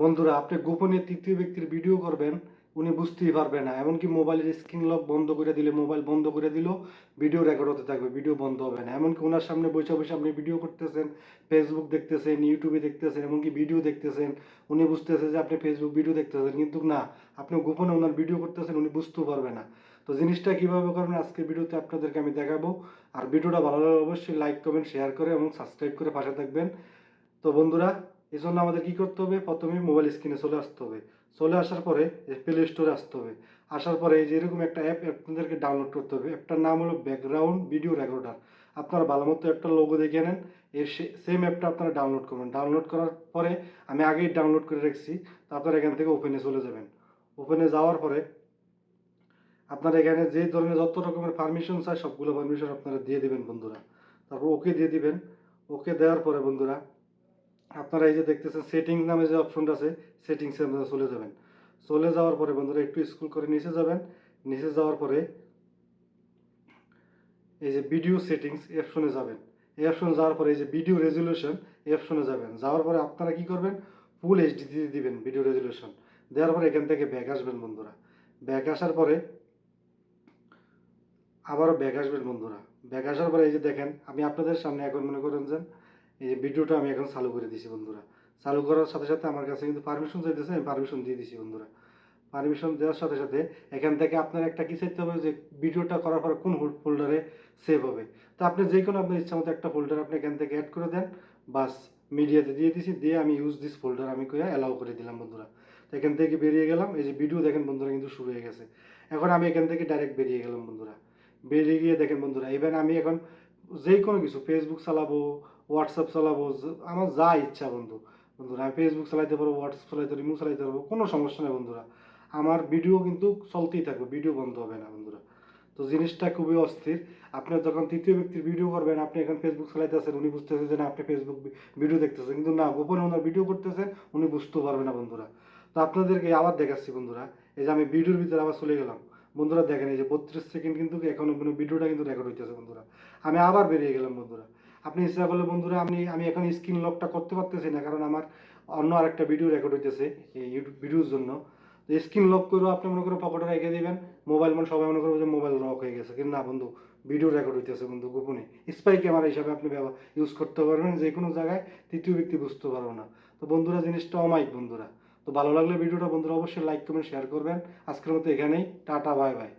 বন্ধুরা, আপনি গোপনে তৃতীয় ব্যক্তির ভিডিও করবেন, উনি বুঝতেই পারবে না। এমনকি মোবাইলের স্ক্রিন লক বন্ধ করে দিলে, মোবাইল বন্ধ করে দিলেও ভিডিও রেকর্ড হতে থাকবে, ভিডিও বন্ধ হবে না। এমনকি ওনার সামনে বসে বসে আপনি ভিডিও করতেছেন, ফেসবুক দেখতেছেন, ইউটিউবে দেখতেছেন, এমনকি ভিডিও দেখতেছেন, উনি বুঝতেছে যে আপনি ফেসবুক ভিডিও দেখতেছেন, কিন্তু না, আপনি গোপনে ওনার ভিডিও করতেছেন, উনি বুঝতেও পারবে না। তো জিনিসটা কীভাবে করবেন আজকের ভিডিওতে আপনাদেরকে আমি দেখাবো। আর ভিডিওটা ভালো লাগলে অবশ্যই লাইক করবেন, শেয়ার করে এবং সাবস্ক্রাইব করে পাশে থাকবেন। তো বন্ধুরা, এই জন্য আমাদের কি করতে হবে, প্রথমে মোবাইল স্ক্রিনে চলে আসতে হবে। চলে আসার পরে প্লে স্টোরে আসতে হবে। আসার পরে এই যে এরকম একটা অ্যাপ আপনাদেরকে ডাউনলোড করতে হবে। অ্যাপটার নাম হলো ব্যাকগ্রাউন্ড ভিডিও রেকর্ডার। আপনারা ভালো মতো একটা লোগো দেখে নেন, এই সেম অ্যাপটা আপনারা ডাউনলোড করবেন। ডাউনলোড করার পরে আমি আগেই ডাউনলোড করে রাখছি, তারপর এখান থেকে ওপেনে চলে যাবেন। ওপেনে যাওয়ার পরে আপনারা এখানে যে ধরনের যত রকমের পারমিশন চাই সবগুলো পারমিশন আপনারা দিয়ে দিবেন বন্ধুরা। তারপর ওকে দিয়ে দিবেন। ওকে দেওয়ার পরে বন্ধুরা, আপনারা এই যে দেখতেছেন সেটিংস নামে যে অপশনটা আছে, সেটিংসে আপনারা চলে যাবেন। চলে যাওয়ার পরে বন্ধুরা একটু স্ক্রল করে নিচে যাবেন। নিচে যাওয়ার পরে এই যে ভিডিও সেটিংস এই অপশনে যাবেন। এই অপশনে যাওয়ার পরে এই যে ভিডিও রেজুলেশন এই অপশনে যাবেন। যাওয়ার পরে আপনারা কি করবেন, ফুল এইচডি দিয়ে দিবেন ভিডিও রেজুলেশন। দেওয়ার পরে এখান থেকে ব্যাক আসবেন বন্ধুরা। ব্যাক আসার পরে আবারও ব্যাক আসবেন বন্ধুরা। ব্যাক আসার পরে এই যে দেখেন, আমি আপনাদের সামনে এখন মনে করেন যে এই যে ভিডিওটা আমি এখন চালু করে দিছি বন্ধুরা। চালু করার সাথে সাথে আমার কাছে কিন্তু পারমিশন চাইতেছে, আমি পারমিশন দিয়ে দিছি বন্ধুরা। পারমিশন দেওয়ার সাথে সাথে এখান থেকে আপনার একটা কি চাইতে হবে, যে ভিডিওটা করার পরে কোন ফোল্ডারে সেভ হবে। তো আপনি যে কোনো আপনার ইচ্ছা মতো একটা ফোল্ডার আপনি এখান থেকে অ্যাড করে দেন। বাস, মিডিয়াতে দিয়ে দিছি, দিয়ে আমি ইউজ দিস ফোল্ডার আমি কয়ে অ্যালাউ করে দিলাম বন্ধুরা। তো এখান থেকে বেরিয়ে গেলাম। এই যে ভিডিও দেখেন বন্ধুরা কিন্তু শুরু হয়ে গেছে। এখন আমি এখান থেকে ডাইরেক্ট বেরিয়ে গেলাম বন্ধুরা। বেরিয়ে গিয়ে দেখেন বন্ধুরা, এবার আমি এখন যে কোনো কিছু ফেসবুক চালাবো, হোয়াটসঅ্যাপ চালাবো, আমার যা ইচ্ছা বন্ধুরা আমি ফেসবুক চালাইতে পারবো, হোয়াটসঅ্যাপ চালাইতে পারবো, ইমো চালাইতে পারবো, কোনো সমস্যা নেই বন্ধুরা। আমার ভিডিও কিন্তু চলতেই থাকবে, ভিডিও বন্ধ হবে না বন্ধুরা। তো জিনিসটা খুবই অস্থির। আপনি যখন তৃতীয় ব্যক্তির ভিডিও করবেন, আপনি এখন ফেসবুক চালাইতেছেন, উনি বুঝতেছে যে না আপনি ফেসবুক ভিডিও দেখতেছেন, কিন্তু না, গোপনে ওনার ভিডিও করতেছেন, উনি বুঝতেও পারবে না বন্ধুরা। তো আপনাদেরকে আবার দেখাচ্ছি বন্ধুরা। এই যে আমি ভিডিওর ভিতরে আবার চলে গেলাম বন্ধুরা। দেখেন এই যে 32 সেকেন্ড কিন্তু এখন ভিডিওটা কিন্তু রেকর্ড হইতেছে বন্ধুরা। আমি আবার বেরিয়ে গেলাম বন্ধুরা। আপনি ইচ্ছা করলে বন্ধুরা আমি এখন স্ক্রিন লকটা করতে পারতেছি না, কারণ আমার অন্য আরেকটা ভিডিও রেকর্ড হইতেছে এই ইউটিউব ভিডিওর জন্য। তো স্ক্রিন লক করেও আপনি মনে করেন পকেটে রেখে দিবেন, মোবাইল মানে সবাই মনে করবে যে মোবাইল লক হয়ে গেছে, কিন্তু না বন্ধু, ভিডিও রেকর্ড হইতেছে বন্ধু গোপনে। স্পাই ক্যামেরা হিসাবে আপনি ইউজ করতে পারবেন যে কোনো জায়গায়, তৃতীয় ব্যক্তি বুঝতে পারবো না। তো বন্ধুরা জিনিসটা অমাইক বন্ধুরা। তো ভালো লাগলে ভিডিওটা বন্ধুরা অবশ্যই লাইক করবেন, শেয়ার করবেন। আজকের মতো এখানেই, টাটা, বাই বাই।